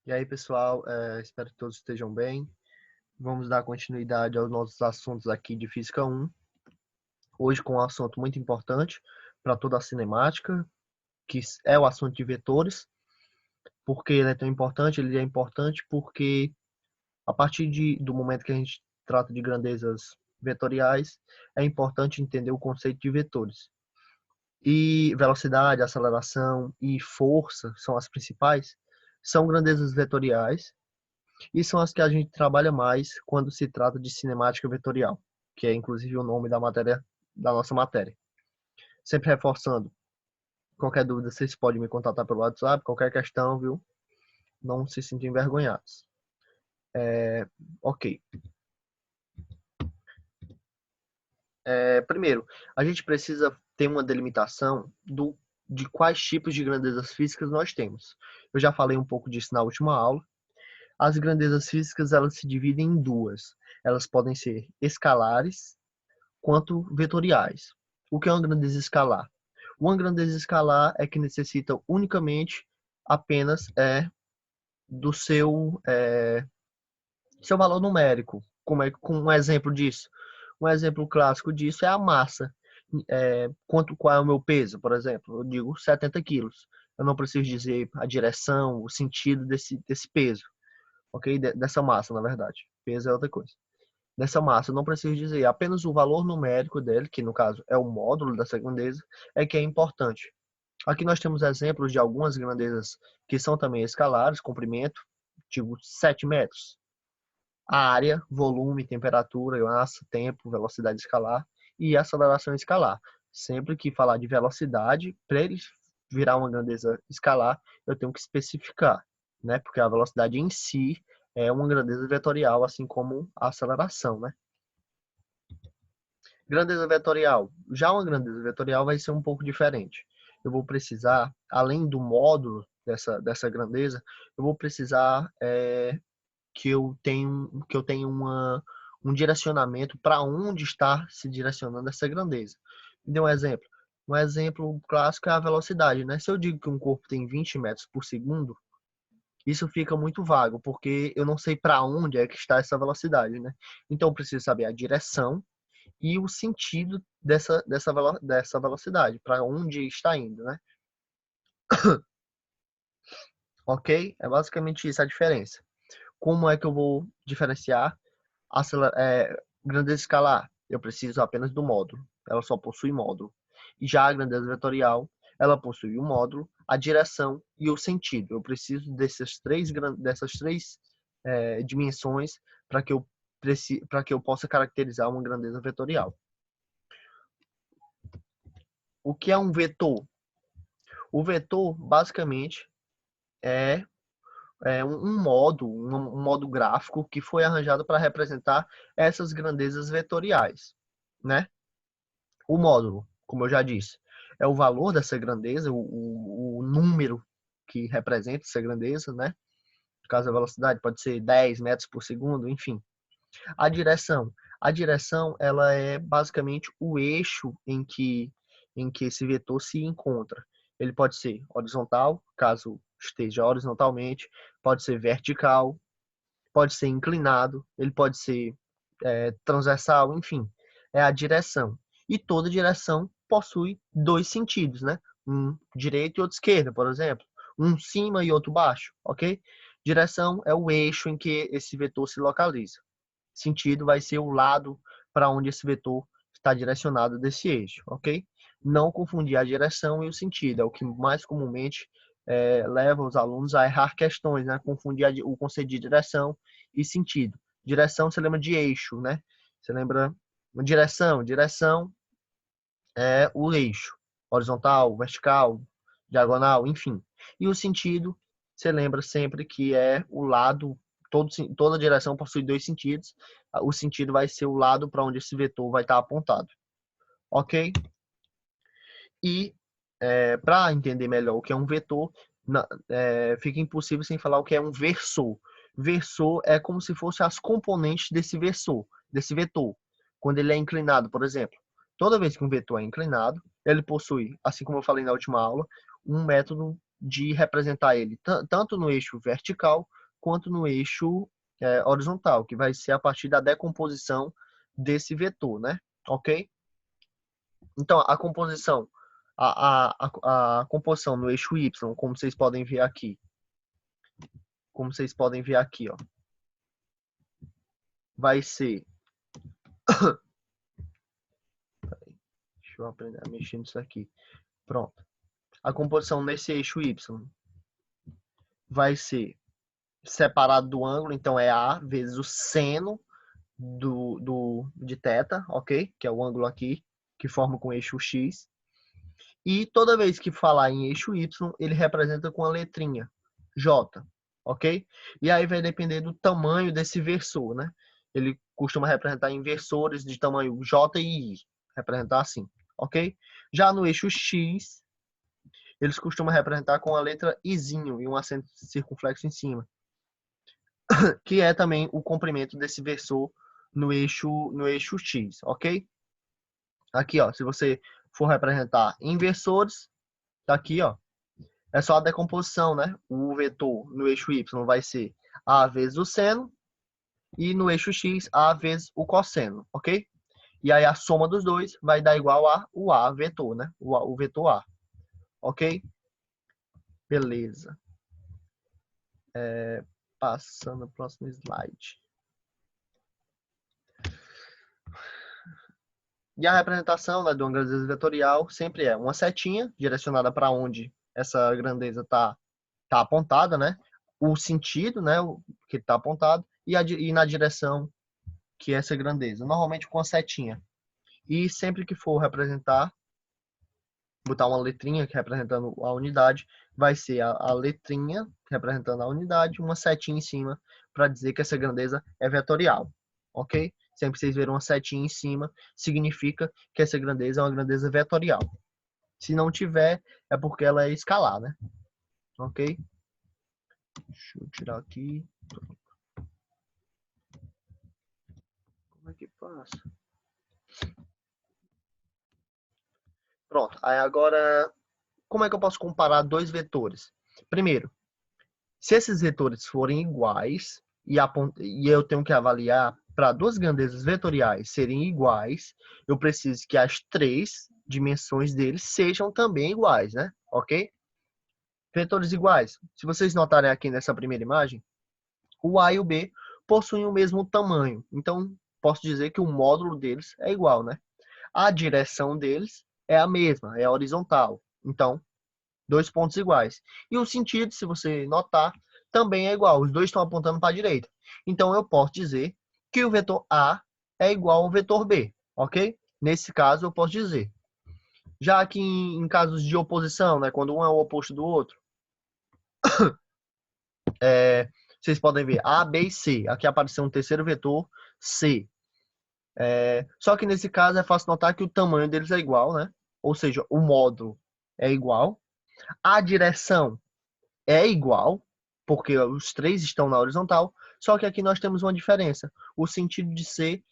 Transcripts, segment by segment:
E aí, pessoal, espero que todos estejam bem. Vamos dar continuidade aos nossos assuntos aqui de Física 1. Hoje com um assunto muito importante para toda a cinemática, que é o assunto de vetores. Por que ele é tão importante? Ele é importante porque a partir do momento que a gente trata de grandezas vetoriais, é importante entender o conceito de vetores. E velocidade, aceleração e força são as principais, são grandezas vetoriais. E são as que a gente trabalha mais quando se trata de cinemática vetorial, que é inclusive o nome da nossa matéria. Sempre reforçando, qualquer dúvida vocês podem me contatar pelo WhatsApp, qualquer questão, viu? Não se sintam envergonhados. Ok. Primeiro, a gente precisa ter uma delimitação de quais tipos de grandezas físicas nós temos. Eu já falei um pouco disso na última aula. As grandezas físicas, elas se dividem em duas. Elas podem ser escalares quanto vetoriais. O que é uma grandeza escalar? Uma grandeza escalar é que necessita unicamente apenas do seu valor numérico. Como é com um exemplo disso? Um exemplo clássico disso é a massa. Qual é o meu peso, por exemplo? Eu digo 70 quilos. Eu não preciso dizer a direção, o sentido desse peso, ok? Dessa massa, na verdade. Peso é outra coisa. Nessa massa, eu não preciso dizer apenas o valor numérico dele, que no caso é o módulo dessa grandeza, é que é importante. Aqui nós temos exemplos de algumas grandezas que são também escalares, comprimento, tipo 7 metros. A área, volume, temperatura, massa, tempo, velocidade escalar e aceleração escalar. Sempre que falar de velocidade, para ele virar uma grandeza escalar, eu tenho que especificar, né? Porque a velocidade em si é uma grandeza vetorial, assim como a aceleração, né? Grandeza vetorial. Já uma grandeza vetorial vai ser um pouco diferente. Eu vou precisar, além do módulo dessa grandeza, eu vou precisar que eu tenha um direcionamento para onde está se direcionando essa grandeza. Me dê um exemplo. Um exemplo clássico é a velocidade, né? Se eu digo que um corpo tem 20 metros por segundo, isso fica muito vago, porque eu não sei para onde é que está essa velocidade, né? Então eu preciso saber a direção e o sentido dessa velocidade, para onde está indo, né? Ok? É basicamente isso a diferença. Como é que eu vou diferenciar grandeza escalar? Eu preciso apenas do módulo. Ela só possui módulo. E já a grandeza vetorial, ela possui o módulo, a direção e o sentido. Eu preciso dessas três dimensões para que eu possa caracterizar uma grandeza vetorial. O que é um vetor? O vetor, basicamente, é, um modo gráfico que foi arranjado para representar essas grandezas vetoriais, né? O módulo, como eu já disse, é o valor dessa grandeza, o número que representa essa grandeza, né? No caso, a velocidade pode ser 10 metros por segundo, enfim. A direção. A direção, ela é basicamente o eixo em que esse vetor se encontra. Ele pode ser horizontal, caso esteja horizontalmente, pode ser vertical, pode ser inclinado, ele pode ser transversal, enfim, é a direção. E toda direção possui dois sentidos, né? Um direito e outro esquerda, por exemplo. Um cima e outro baixo, ok? Direção é o eixo em que esse vetor se localiza. Sentido vai ser o lado para onde esse vetor está direcionado desse eixo, ok? Não confundir a direção e o sentido, é o que mais comumente leva os alunos a errar questões, né? Confundir o conceito de direção e sentido. Direção você lembra de eixo, né? Você lembra direção é o eixo, horizontal, vertical, diagonal, enfim. E o sentido, você lembra sempre que é o lado, toda direção possui dois sentidos, o sentido vai ser o lado para onde esse vetor vai estar apontado. Ok? E para entender melhor o que é um vetor, fica impossível sem falar o que é um versor. Versor é como se fosse as componentes desse vetor. Quando ele é inclinado, por exemplo. Toda vez que um vetor é inclinado, ele possui, assim como eu falei na última aula, um método de representar ele tanto no eixo vertical quanto no eixo horizontal, que vai ser a partir da decomposição desse vetor, né? Ok? Então, a composição, a composição no eixo Y, como vocês podem ver aqui, ó, vai ser... Deixa eu aprender a mexer nisso aqui. Pronto. A composição nesse eixo Y vai ser separado do ângulo, então é A vezes o seno de θ, ok? Que é o ângulo aqui, que forma com o eixo X. E toda vez que falar em eixo Y, ele representa com a letrinha J, ok? E aí vai depender do tamanho desse versor, né? Ele costuma representar em versores de tamanho J e I, representar assim, ok? Já no eixo X, eles costumam representar com a letra Izinho e um acento circunflexo em cima, que é também o comprimento desse versor no eixo X, ok? Aqui, ó, se você for representar em versores, tá aqui, ó, é só a decomposição, né? O vetor no eixo Y vai ser A vezes o seno e no eixo X, A vezes o cosseno, ok? E aí a soma dos dois vai dar igual a o A vetor, né? O vetor A, ok? Beleza. Passando ao próximo slide. E a representação, né, de uma grandeza vetorial sempre é uma setinha direcionada para onde essa grandeza está apontada, né? O sentido, né, o que está apontado e na direção que é essa grandeza, normalmente com a setinha. E sempre que for representar, botar uma letrinha representando a unidade, vai ser a letrinha representando a unidade, uma setinha em cima para dizer que essa grandeza é vetorial, ok? Sempre que vocês verem uma setinha em cima, significa que essa grandeza é uma grandeza vetorial. Se não tiver, é porque ela é escalar, né? Ok? Deixa eu tirar aqui. Como é que passa? Pronto. Aí agora, como é que eu posso comparar dois vetores? Primeiro, se esses vetores forem iguais e eu tenho que avaliar para duas grandezas vetoriais serem iguais, eu preciso que as três dimensões deles sejam também iguais, né? Ok? Vetores iguais. Se vocês notarem aqui nessa primeira imagem, o A e o B possuem o mesmo tamanho. Então, posso dizer que o módulo deles é igual, né? A direção deles é a mesma, é horizontal. Então, dois pontos iguais. E o sentido, se você notar, também é igual. Os dois estão apontando para a direita. Então, eu posso dizer que o vetor A é igual ao vetor B, ok? Nesse caso, eu posso dizer. Já que em casos de oposição, né, quando um é o oposto do outro, vocês podem ver A, B e C. Aqui apareceu um terceiro vetor, C. Só que nesse caso é fácil notar que o tamanho deles é igual, né? Ou seja, o módulo é igual. A direção é igual, porque os três estão na horizontal, só que aqui nós temos uma diferença. O sentido de C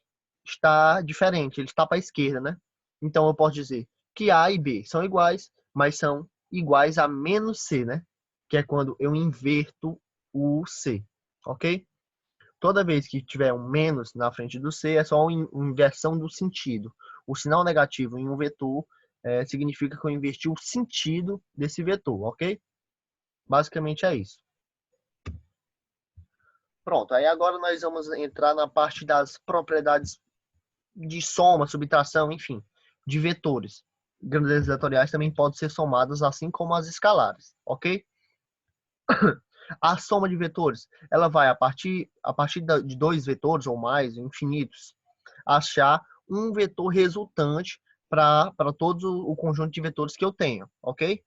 está diferente, ele está para a esquerda, né? Então eu posso dizer que A e B são iguais, mas são iguais a menos C, né? Que é quando eu inverto o C, ok? Toda vez que tiver um menos na frente do C, é só uma inversão do sentido. O sinal negativo em um vetor significa que eu inverti o sentido desse vetor, ok? Basicamente é isso. Pronto, aí agora nós vamos entrar na parte das propriedades de soma, subtração, enfim, de vetores. Grandezas vetoriais também podem ser somadas assim como as escalares, ok? A soma de vetores, ela vai a partir de dois vetores ou mais, infinitos, achar um vetor resultante para todo o conjunto de vetores que eu tenho, ok?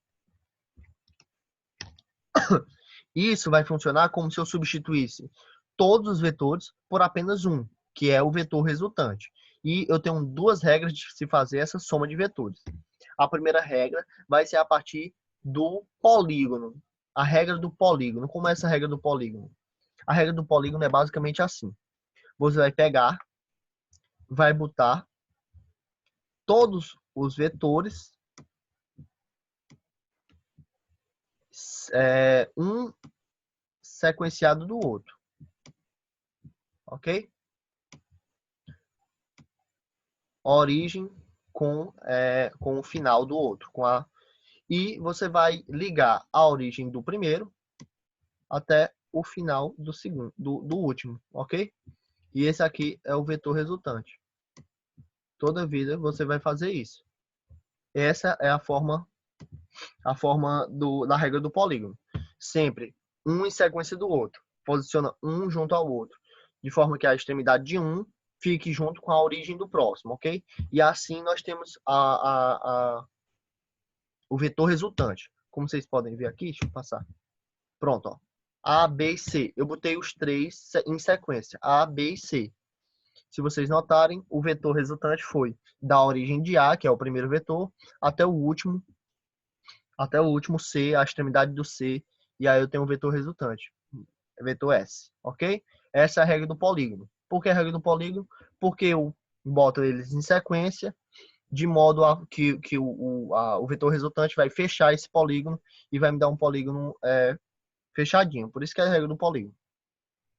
Isso vai funcionar como se eu substituísse todos os vetores por apenas um, que é o vetor resultante. E eu tenho duas regras de se fazer essa soma de vetores. A primeira regra vai ser a partir do polígono. A regra do polígono. Como é essa regra do polígono? A regra do polígono é basicamente assim. Você vai pegar, vai botar todos os vetores um sequenciado do outro, ok? Origem com o final do outro, e você vai ligar a origem do primeiro até o final do segundo, do último, ok? E esse aqui é o vetor resultante. Toda vida você vai fazer isso. Essa é a forma da regra do polígono. Sempre um em sequência do outro. Posiciona um junto ao outro, de forma que a extremidade de um fique junto com a origem do próximo, ok? E assim nós temos o vetor resultante. Como vocês podem ver aqui, deixa eu passar. Pronto, ó. A, B e C. Eu botei os três em sequência. A, B e C. Se vocês notarem, o vetor resultante foi da origem de A, que é o primeiro vetor, até o último C, a extremidade do C, e aí eu tenho o vetor resultante, vetor S, ok? Essa é a regra do polígono. Por que a regra do polígono? Porque eu boto eles em sequência, de modo que o vetor resultante vai fechar esse polígono e vai me dar um polígono fechadinho. Por isso que é a regra do polígono,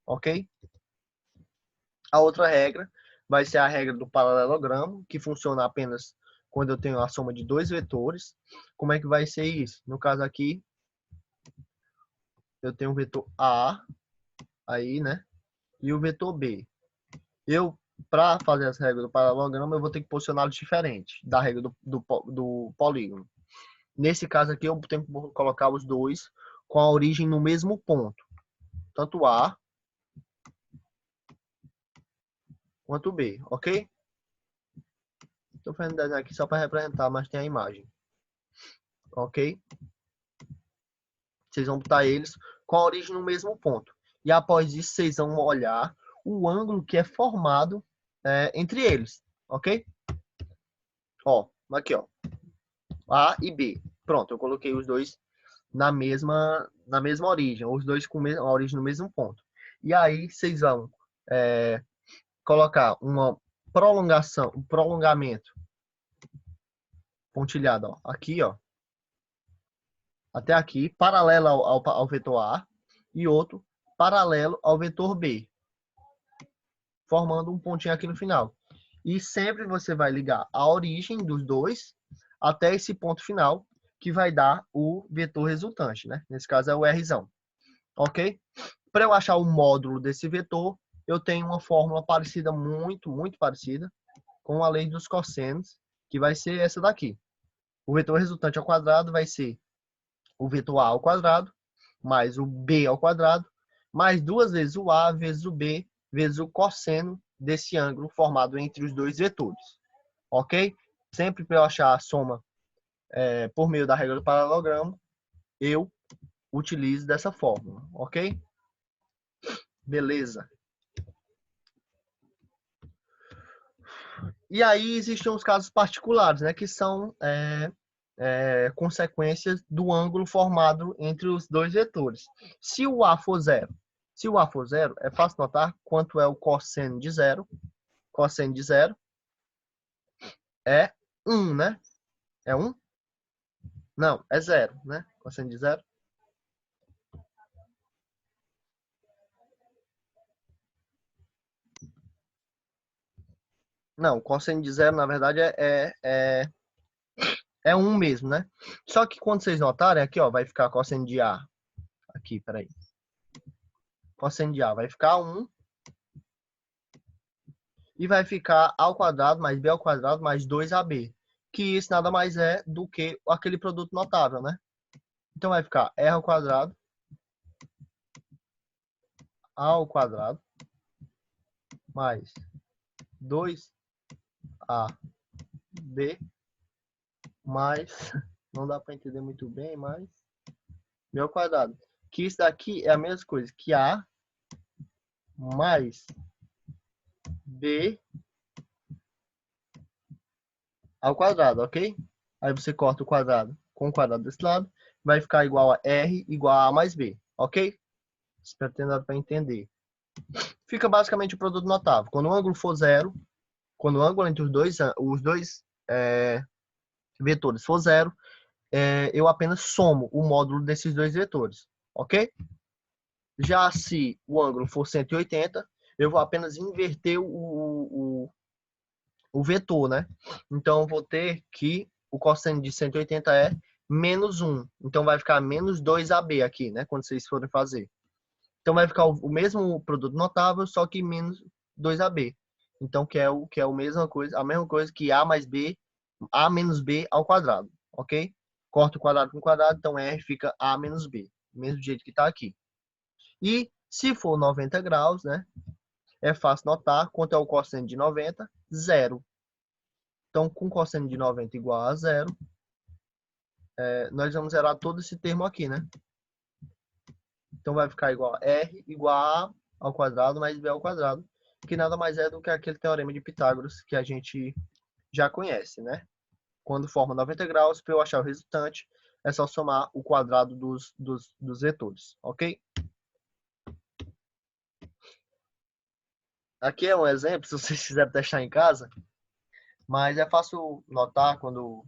ok? A outra regra vai ser a regra do paralelogramo, que funciona apenas quando eu tenho a soma de dois vetores. Como é que vai ser isso? No caso aqui, eu tenho o vetor A, aí, né? E o vetor B. Para fazer essa regra do paralelogramo, eu vou ter que posicioná-los diferente da regra do polígono. Nesse caso aqui, eu tenho que colocar os dois com a origem no mesmo ponto. Tanto A quanto B, ok? Estou fazendo desenho aqui só para representar, mas tem a imagem. Ok? Vocês vão botar eles com a origem no mesmo ponto. E após isso, vocês vão olhar o ângulo que é formado entre eles. Ok? Ó, aqui, ó. A e B. Pronto, eu coloquei os dois na mesma origem. Os dois com a origem no mesmo ponto. E aí, vocês vão colocar uma prolongação, um prolongamento pontilhado, ó, aqui, ó, até aqui, paralelo ao vetor A, e outro paralelo ao vetor B, formando um pontinho aqui no final. E sempre você vai ligar a origem dos dois até esse ponto final, que vai dar o vetor resultante, né? Nesse caso é o Rzão. Ok? Para eu achar o módulo desse vetor, eu tenho uma fórmula parecida, muito, muito parecida, com a lei dos cossenos, que vai ser essa daqui. O vetor resultante ao quadrado vai ser o vetor A ao quadrado, mais o B ao quadrado, mais duas vezes o A vezes o B, vezes o cosseno desse ângulo formado entre os dois vetores. Ok? Sempre para eu achar a soma por meio da regra do paralelogramo, eu utilizo dessa fórmula. Ok? Beleza. E aí existem os casos particulares, né, que são consequências do ângulo formado entre os dois vetores. Se o A for zero, é fácil notar quanto é o cosseno de zero. Cosseno de zero é 1, né? É 1? Não, é 0, né? Cosseno de zero. Não, cosseno de zero, na verdade, é 1 mesmo, né? Só que quando vocês notarem, aqui, ó, vai ficar cosseno de A. Aqui, peraí. Cosseno de A vai ficar 1. E vai ficar A ao quadrado mais B ao quadrado mais 2AB. Que isso nada mais é do que aquele produto notável, né? Então vai ficar R ao quadrado, A ao quadrado, mais 2AB, mais, não dá para entender muito bem, mais B ao quadrado. Que isso daqui é a mesma coisa que A mais B ao quadrado, ok? Aí você corta o quadrado com o quadrado desse lado, vai ficar igual a R igual a A mais B, ok? Espero ter dado para entender. Fica basicamente o produto notável. Quando o ângulo for zero, quando o ângulo entre os dois vetores for zero, eu apenas somo o módulo desses dois vetores, ok? Já se o ângulo for 180, eu vou apenas inverter o vetor, né? Então, eu vou ter que o cosseno de 180 é menos 1. Então, vai ficar menos 2AB aqui, né? Quando vocês forem fazer. Então, vai ficar o mesmo produto notável, só que menos 2AB. Então, que é a mesma coisa que A mais B, A menos B ao quadrado, ok? Corta o quadrado com o quadrado, então R fica A menos B. Mesmo jeito que está aqui. E se for 90 graus, né? É fácil notar quanto é o cosseno de 90, zero. Então, com cosseno de 90 igual a zero, nós vamos zerar todo esse termo aqui, né? Então, vai ficar igual a R igual a ao quadrado mais B ao quadrado, que nada mais é do que aquele teorema de Pitágoras que a gente já conhece, né? Quando forma 90 graus, para eu achar o resultante, é só somar o quadrado dos vetores, ok? Aqui é um exemplo, se vocês quiserem testar em casa, mas é fácil notar quando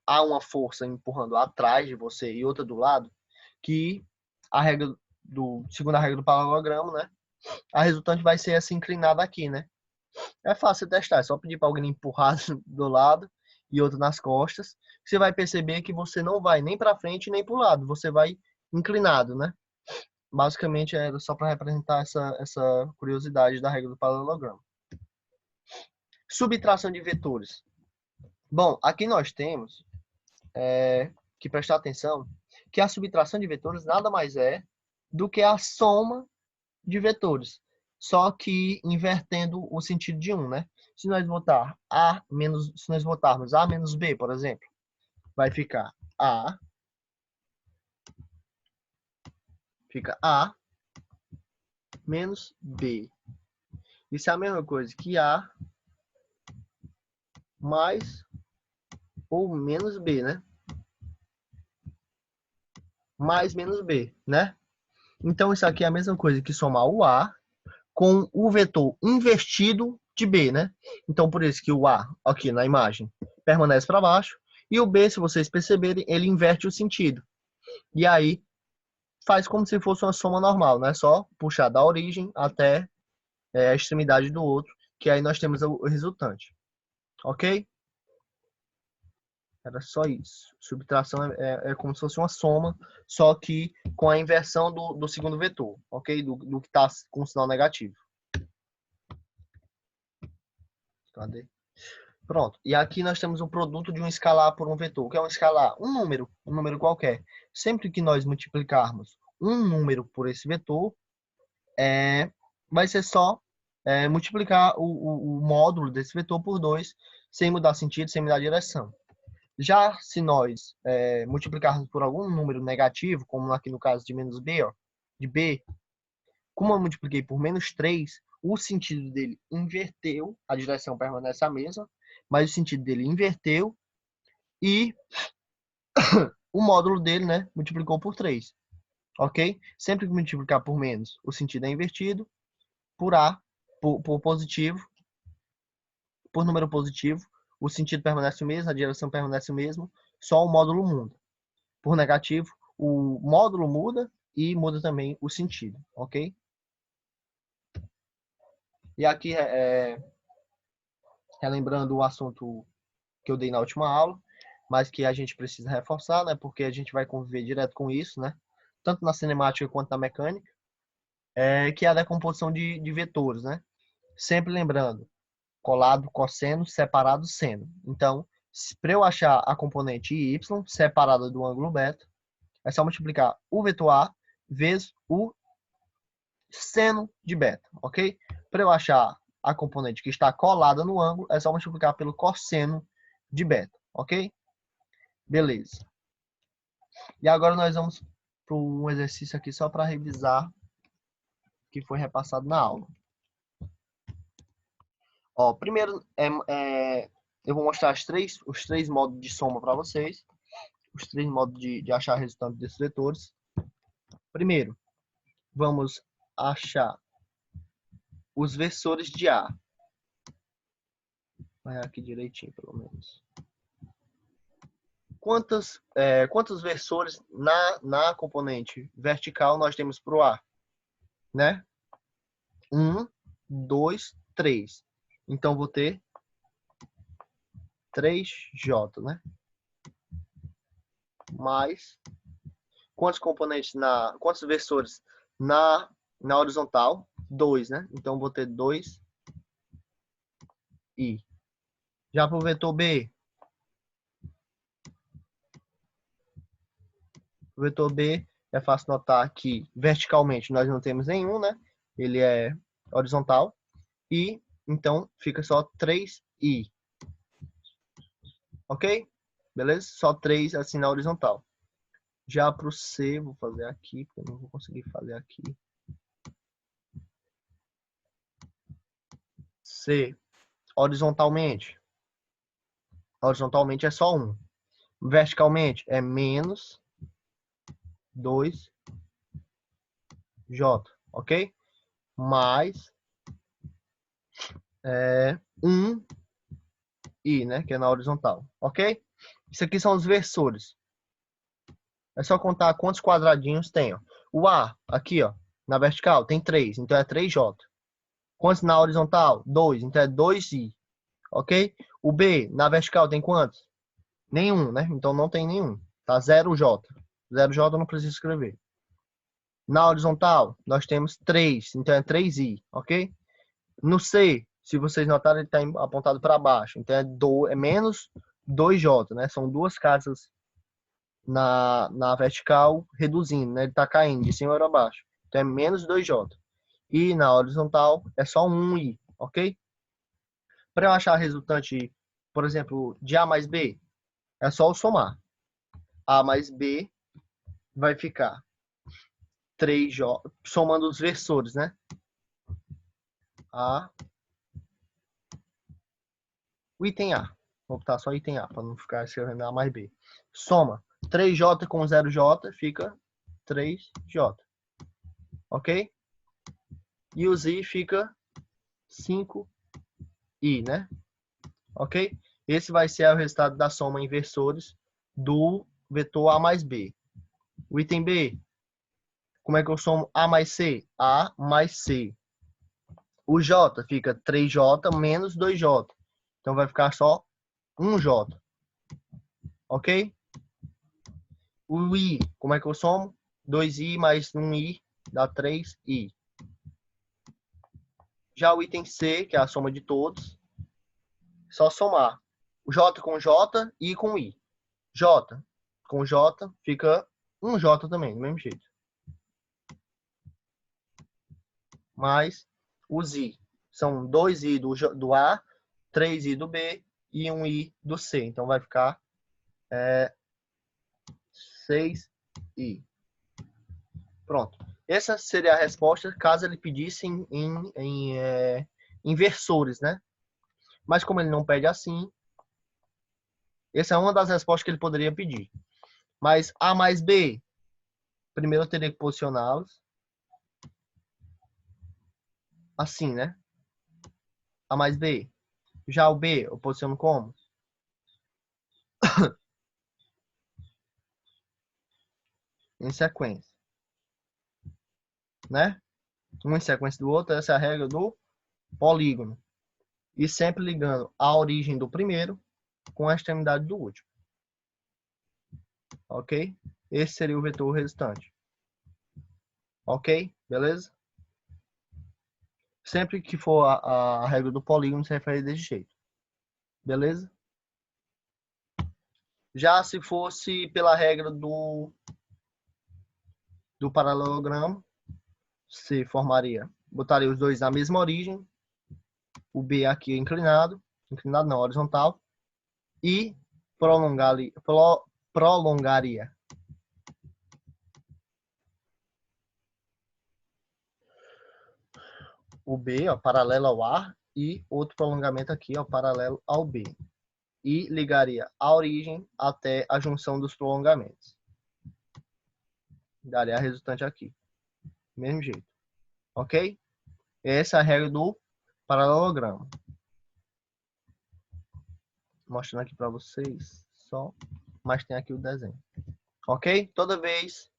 há uma força empurrando atrás de você e outra do lado, que a regra segundo a regra do paralelogramo, né? A resultante vai ser essa inclinada aqui, né? É fácil testar, é só pedir para alguém empurrar do lado e outro nas costas. Você vai perceber que você não vai nem para frente nem para o lado, você vai inclinado, né? Basicamente é só para representar essa curiosidade da regra do paralelogramo. Subtração de vetores. Bom, aqui nós temos que prestar atenção que a subtração de vetores nada mais é do que a soma de vetores, só que invertendo o sentido de um, né? Se nós botarmos A menos B, por exemplo, vai ficar A menos B. Isso é a mesma coisa que A mais ou menos B, né? Mais menos B, né? Então, isso aqui é a mesma coisa que somar o A com o vetor invertido de B, né? Então, por isso que o A, aqui na imagem, permanece para baixo, e o B, se vocês perceberem, ele inverte o sentido. E aí, faz como se fosse uma soma normal, né? Só puxar da origem até a extremidade do outro, que aí nós temos o resultante. Ok? Era só isso. Subtração é como se fosse uma soma, só que com a inversão do segundo vetor, ok? Do que está com o sinal negativo. Cadê? Pronto. E aqui nós temos o produto de um escalar por um vetor. O que é um escalar? Um número qualquer. Sempre que nós multiplicarmos um número por esse vetor, vai ser só multiplicar o módulo desse vetor por 2, sem mudar sentido, sem mudar direção. Já se nós multiplicarmos por algum número negativo, como aqui no caso de menos b, ó, de b, como eu multipliquei por menos 3, o sentido dele inverteu, a direção permanece a mesma, mas o sentido dele inverteu e o módulo dele, né, multiplicou por 3. Ok? Sempre que multiplicar por menos, o sentido é invertido, por A, por positivo, por número positivo, o sentido permanece o mesmo, a direção permanece o mesmo, só o módulo muda. Por negativo, o módulo muda e muda também o sentido, ok? E aqui, relembrando o assunto que eu dei na última aula, mas que a gente precisa reforçar, né? Porque a gente vai conviver direto com isso, né? Tanto na cinemática quanto na mecânica, que é a decomposição de vetores, né? Sempre lembrando, colado, cosseno, separado, seno. Então, para eu achar a componente y separada do ângulo beta, é só multiplicar o vetor A vezes o seno de beta, ok? Para eu achar a componente que está colada no ângulo, é só multiplicar pelo cosseno de beta, ok? Beleza. E agora nós vamos para um exercício aqui só para revisar o que foi repassado na aula. Ó, primeiro, eu vou mostrar os três modos de soma para vocês. Os três modos de achar resultado desses vetores. Primeiro, vamos achar os versores de A. Vai aqui direitinho, pelo menos. quantos versores na componente vertical nós temos para o A, né? 1, 2, 3. Então, vou ter 3J, né? Mais quantos versores na horizontal? 2, né? Então, vou ter 2I. Já para o vetor B, o vetor B é fácil notar que verticalmente nós não temos nenhum, né? Ele é horizontal. E então fica só 3I. Ok? Beleza? Só 3 assim na horizontal. Já para o C, vou fazer aqui, porque eu não vou conseguir fazer aqui. C, horizontalmente. Horizontalmente é só 1. Verticalmente é menos 2J. Ok? Mais 1I, né? Que é na horizontal. Ok? Isso aqui são os versores. É só contar quantos quadradinhos tem. Ó. O A, aqui, ó, na vertical, tem 3, então é 3J. Quantos na horizontal? 2, então é 2I. Ok? O B, na vertical, tem quantos? Nenhum, né? Então não tem nenhum. Tá 0J. 0J eu não preciso escrever. Na horizontal, nós temos 3, então é 3I. Ok? No C, se vocês notarem, ele está apontado para baixo. Então é menos 2J, né? São duas casas na vertical reduzindo, né? Ele está caindo de cima para baixo. Então é menos 2J. E na horizontal é só 1I, ok? Para eu achar a resultante, por exemplo, de A mais B, é só eu somar. A mais B vai ficar 3J, somando os versores, né? A, o item A. Vou botar só item A, para não ficar escrevendo A mais B. Soma 3J com 0J, fica 3J. Ok? E o Z fica 5I, né? Ok? Esse vai ser o resultado da soma em versores do vetor A mais B. O item B, como é que eu somo A mais C? A mais C. O J fica 3J menos 2J. Então vai ficar só 1J. Ok? O I, como é que eu somo? 2I mais 1I dá 3I. Já o item C, que é a soma de todos, só somar. O J com J, I com I. J com J fica 1J também, do mesmo jeito. Mais os I. São 2I do A, 3I do B e 1I do C. Então vai ficar 6I. Pronto. Essa seria a resposta caso ele pedisse em versores, né? Mas como ele não pede assim, essa é uma das respostas que ele poderia pedir. Mas A mais B, primeiro eu teria que posicioná-los assim, né? A mais B. Já o B, eu posiciono como? Em sequência, né? Um em sequência do outro, essa é a regra do polígono. E sempre ligando a origem do primeiro com a extremidade do último. Ok? Esse seria o vetor resultante. Ok? Beleza? Sempre que for a regra do polígono, se refere desse jeito. Beleza? Já se fosse pela regra do paralelogramo, se formaria, botaria os dois na mesma origem, o B aqui inclinado não, horizontal, e prolongaria. O B, ó, paralelo ao A, e outro prolongamento aqui, ó, paralelo ao B. E ligaria a origem até a junção dos prolongamentos. Daria a resultante aqui. Mesmo jeito. Ok? Essa é a regra do paralelogramo. Mostrando aqui para vocês. Só mas tem aqui o desenho. Ok? Toda vez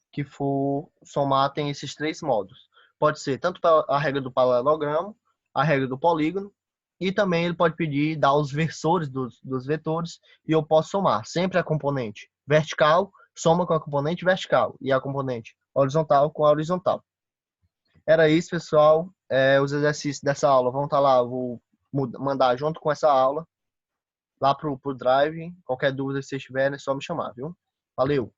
que for somar, tem esses três modos. Pode ser tanto a regra do paralelogramo, a regra do polígono, e também ele pode pedir dar os versores dos vetores, e eu posso somar sempre a componente vertical, soma com a componente vertical, e a componente horizontal com a horizontal. Era isso, pessoal. Os exercícios dessa aula vão estar lá, eu vou mandar junto com essa aula lá pro Drive. Qualquer dúvida que vocês tiverem, é só me chamar, viu? Valeu!